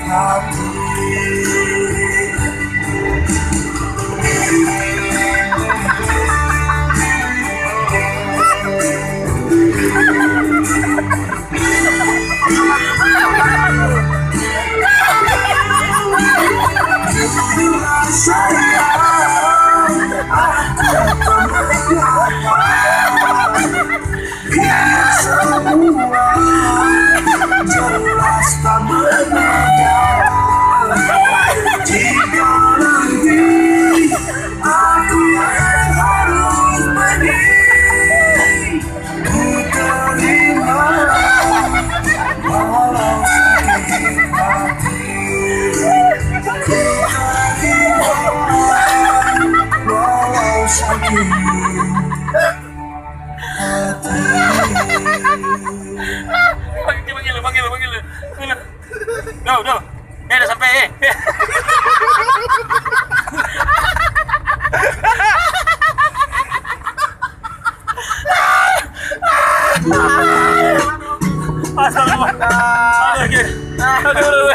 hati. Sayang, aku tak mengapa. Biar semua jelas tak berbeda. Jika nanti aku yang harus pergi, ku terima walau sakit hati. Ku terima walau sakit hati. Panggil. Udah. Udah sampai. Astagfirullah. Aduh.